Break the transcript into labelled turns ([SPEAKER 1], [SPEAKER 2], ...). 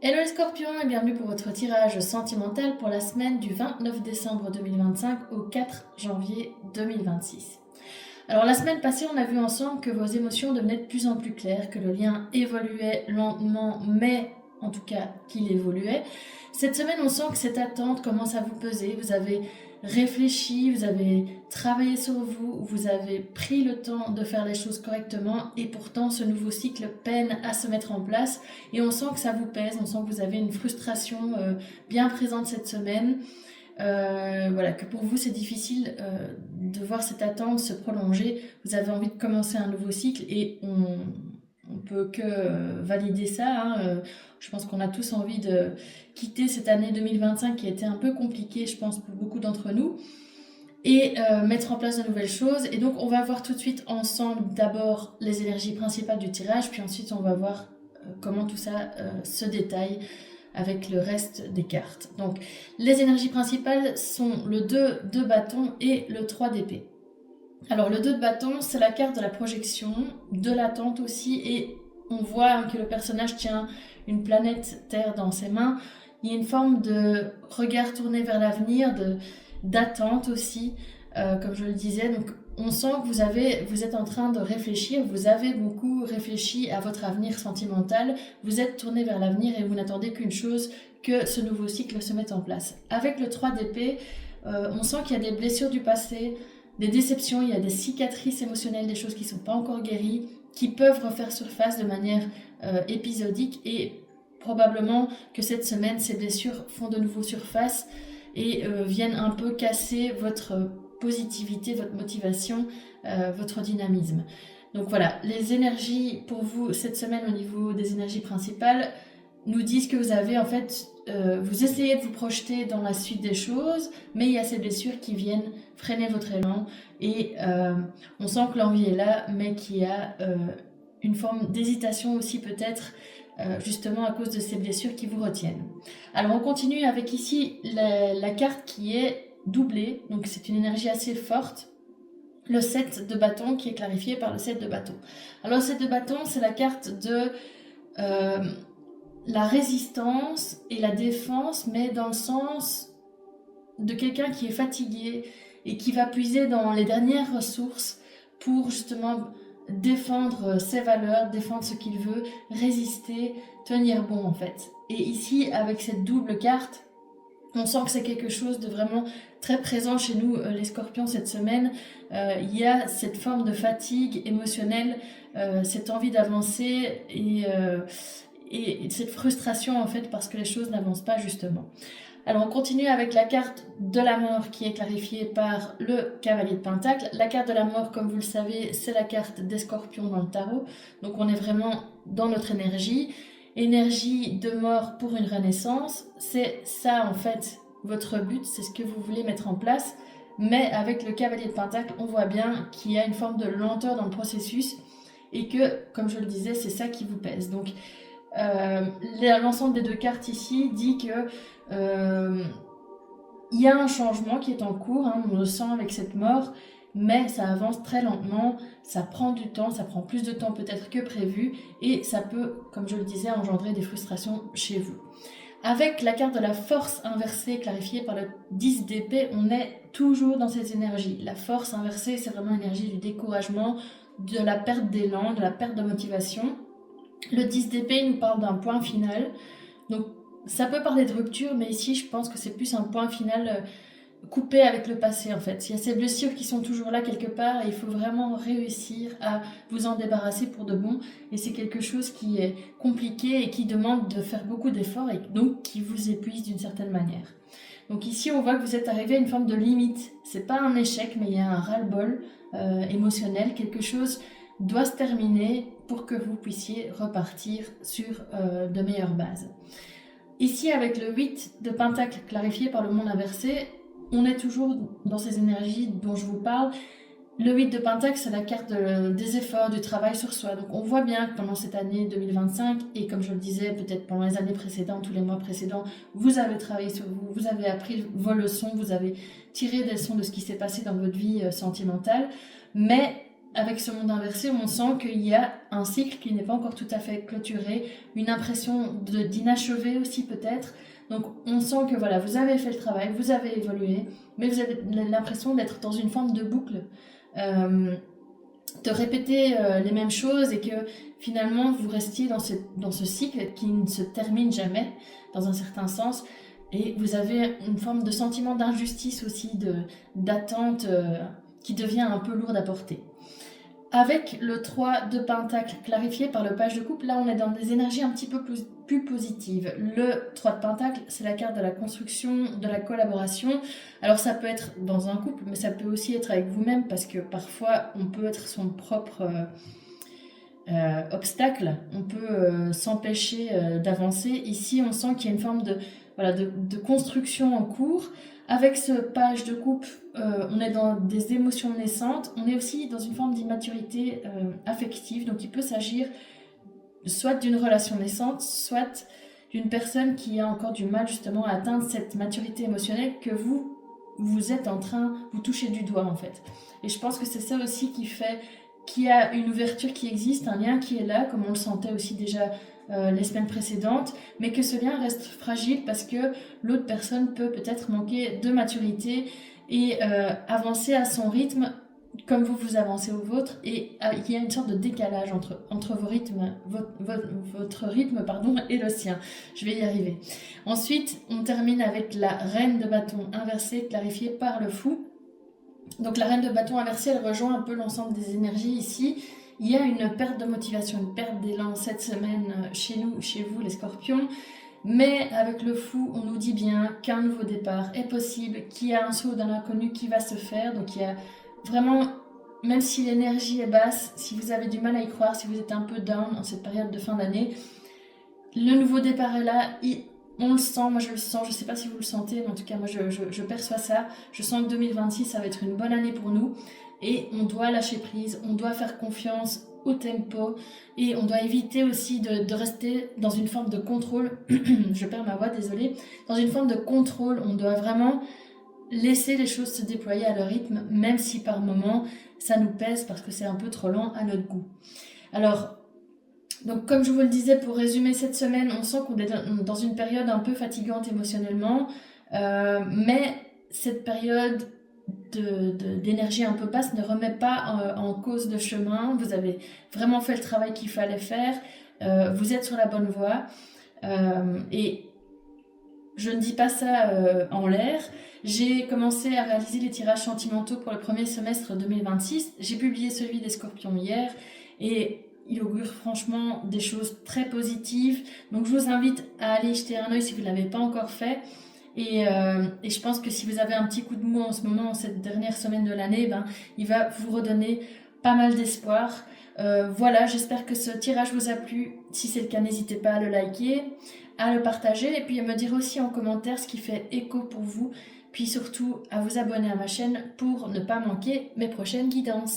[SPEAKER 1] Hello les scorpions et bienvenue pour votre tirage sentimental pour la semaine du 29 décembre 2025 au 4 janvier 2026. Alors la semaine passée, on a vu ensemble que vos émotions devenaient de plus en plus claires, que le lien évoluait lentement, mais en tout cas qu'il évoluait. Cette semaine, on sent que cette attente commence à vous peser. Vous avez réfléchi, vous avez travaillé sur vous, vous avez pris le temps de faire les choses correctement et pourtant ce nouveau cycle peine à se mettre en place et on sent que ça vous pèse, on sent que vous avez une frustration bien présente cette semaine. Voilà, que pour vous c'est difficile de voir cette attente se prolonger, vous avez envie de commencer un nouveau cycle et on peut que valider ça. Je pense qu'on a tous envie de quitter cette année 2025 qui a été un peu compliquée, je pense, pour beaucoup d'entre nous, et mettre en place de nouvelles choses. Et donc, on va voir tout de suite ensemble d'abord les énergies principales du tirage, puis ensuite, on va voir comment tout ça se détaille avec le reste des cartes. Donc, les énergies principales sont le 2 de bâton et le 3 d'épée. Alors le 2 de bâton, c'est la carte de la projection, de l'attente aussi, et on voit que le personnage tient une planète Terre dans ses mains. Il y a une forme de regard tourné vers l'avenir, d'attente aussi, comme je le disais. Donc on sent que vous êtes en train de réfléchir, vous avez beaucoup réfléchi à votre avenir sentimental, vous êtes tourné vers l'avenir et vous n'attendez qu'une chose, que ce nouveau cycle se mette en place. Avec le 3 d'épée, on sent qu'il y a des blessures du passé, des déceptions, il y a des cicatrices émotionnelles, des choses qui ne sont pas encore guéries, qui peuvent refaire surface de manière épisodique et probablement que cette semaine, ces blessures font de nouveau surface et viennent un peu casser votre positivité, votre motivation, votre dynamisme. Donc voilà, les énergies pour vous cette semaine au niveau des énergies principales nous disent que vous avez en fait, vous essayez de vous projeter dans la suite des choses, mais il y a ces blessures qui viennent freiner votre élan et on sent que l'envie est là, mais qu'il y a une forme d'hésitation aussi peut-être, justement à cause de ces blessures qui vous retiennent. Alors on continue avec ici la carte qui est doublée, donc c'est une énergie assez forte. Le 7 de bâton qui est clarifié par le 7 de bâton. Alors le 7 de bâton, c'est la carte de la résistance et la défense, mais dans le sens de quelqu'un qui est fatigué et qui va puiser dans les dernières ressources pour justement défendre ses valeurs, défendre ce qu'il veut, résister, tenir bon en fait. Et ici, avec cette double carte, on sent que c'est quelque chose de vraiment très présent chez nous, les scorpions, cette semaine. Il y a cette forme de fatigue émotionnelle, cette envie d'avancer et cette frustration en fait parce que les choses n'avancent pas justement. Alors on continue avec la carte de la mort qui est clarifiée par le cavalier de pentacle. La carte de la mort, comme vous le savez, c'est la carte des scorpions dans le tarot. Donc on est vraiment dans notre énergie. Énergie de mort pour une renaissance. C'est ça en fait votre but, c'est ce que vous voulez mettre en place. Mais avec le cavalier de pentacle, on voit bien qu'il y a une forme de lenteur dans le processus et que, comme je le disais, c'est ça qui vous pèse. Donc l'ensemble des deux cartes ici dit que il y a un changement qui est en cours, on le sent avec cette mort, mais ça avance très lentement, ça prend du temps, ça prend plus de temps peut-être que prévu, et ça peut, comme je le disais, engendrer des frustrations chez vous. Avec la carte de la force inversée clarifiée par le 10 d'épée, on est toujours dans ces énergies. La force inversée, c'est vraiment l'énergie du découragement, de la perte d'élan, de la perte de motivation. Le 10 d'épée nous parle d'un point final. Donc ça peut parler de rupture, mais ici je pense que c'est plus un point final coupé avec le passé en fait. Il y a ces blessures qui sont toujours là quelque part et il faut vraiment réussir à vous en débarrasser pour de bon. Et c'est quelque chose qui est compliqué et qui demande de faire beaucoup d'efforts et donc qui vous épuise d'une certaine manière. Donc ici on voit que vous êtes arrivé à une forme de limite. C'est pas un échec, mais il y a un ras-le-bol émotionnel. Quelque chose doit se terminer pour que vous puissiez repartir sur de meilleures bases. Ici, avec le 8 de pentacle clarifié par le monde inversé, on est toujours dans ces énergies dont je vous parle. Le 8 de pentacle, c'est la carte des efforts, du travail sur soi. Donc on voit bien que pendant cette année 2025, et comme je le disais, peut-être pendant les années précédentes, tous les mois précédents, vous avez travaillé sur vous, vous avez appris vos leçons, vous avez tiré des leçons de ce qui s'est passé dans votre vie sentimentale. Mais avec ce monde inversé, on sent qu'il y a un cycle qui n'est pas encore tout à fait clôturé, une impression d'inachevé aussi peut-être. Donc on sent que voilà, vous avez fait le travail, vous avez évolué, mais vous avez l'impression d'être dans une forme de boucle, de répéter les mêmes choses et que finalement vous restiez dans ce cycle qui ne se termine jamais, dans un certain sens. Et vous avez une forme de sentiment d'injustice aussi, d'attente qui devient un peu lourde à porter. Avec le 3 de Pentacle clarifié par le page de coupe, là on est dans des énergies un petit peu plus positives. Le 3 de Pentacle, c'est la carte de la construction, de la collaboration. Alors ça peut être dans un couple, mais ça peut aussi être avec vous-même, parce que parfois on peut être son propre obstacle, on peut s'empêcher d'avancer. Ici on sent qu'il y a une forme de construction en cours. Avec ce page de coupe, on est dans des émotions naissantes, on est aussi dans une forme d'immaturité affective, donc il peut s'agir soit d'une relation naissante, soit d'une personne qui a encore du mal justement à atteindre cette maturité émotionnelle que vous êtes en train, vous touchez du doigt en fait. Et je pense que c'est ça aussi qui fait qu'il y a une ouverture qui existe, un lien qui est là, comme on le sentait aussi déjà les semaines précédentes, mais que ce lien reste fragile parce que l'autre personne peut peut-être manquer de maturité et avancer à son rythme comme vous avancez au vôtre, et il y a une sorte de décalage entre vos rythmes, votre rythme et le sien. Je vais y arriver. Ensuite, on termine avec la reine de bâton inversée clarifiée par le fou. Donc la reine de bâton inversée, elle rejoint un peu l'ensemble des énergies ici. Il y a une perte de motivation, une perte d'élan cette semaine chez nous, chez vous les scorpions. Mais avec le fou, on nous dit bien qu'un nouveau départ est possible, qu'il y a un saut dans l'inconnu qui va se faire. Donc il y a vraiment, même si l'énergie est basse, si vous avez du mal à y croire, si vous êtes un peu down en cette période de fin d'année, le nouveau départ est là. On le sent, moi je le sens, je ne sais pas si vous le sentez, mais en tout cas moi je perçois ça. Je sens que 2026 ça va être une bonne année pour nous et on doit lâcher prise, on doit faire confiance au tempo et on doit éviter aussi de rester dans une forme de contrôle. Je perds ma voix, désolée. Dans une forme de contrôle, on doit vraiment laisser les choses se déployer à leur rythme, même si par moments ça nous pèse parce que c'est un peu trop lent à notre goût. Alors, donc comme je vous le disais, pour résumer cette semaine, on sent qu'on est dans une période un peu fatigante émotionnellement, mais cette période d'énergie un peu basse ne remet pas en cause le chemin. Vous avez vraiment fait le travail qu'il fallait faire, vous êtes sur la bonne voie, et je ne dis pas ça en l'air. J'ai commencé à réaliser les tirages sentimentaux pour le premier semestre 2026. J'ai publié celui des scorpions hier, et il augure franchement des choses très positives. Donc je vous invite à aller jeter un œil si vous ne l'avez pas encore fait. Et je pense que si vous avez un petit coup de mou en ce moment, en cette dernière semaine de l'année, il va vous redonner pas mal d'espoir. Voilà, j'espère que ce tirage vous a plu. Si c'est le cas, n'hésitez pas à le liker, à le partager et puis à me dire aussi en commentaire ce qui fait écho pour vous. Puis surtout à vous abonner à ma chaîne pour ne pas manquer mes prochaines guidances.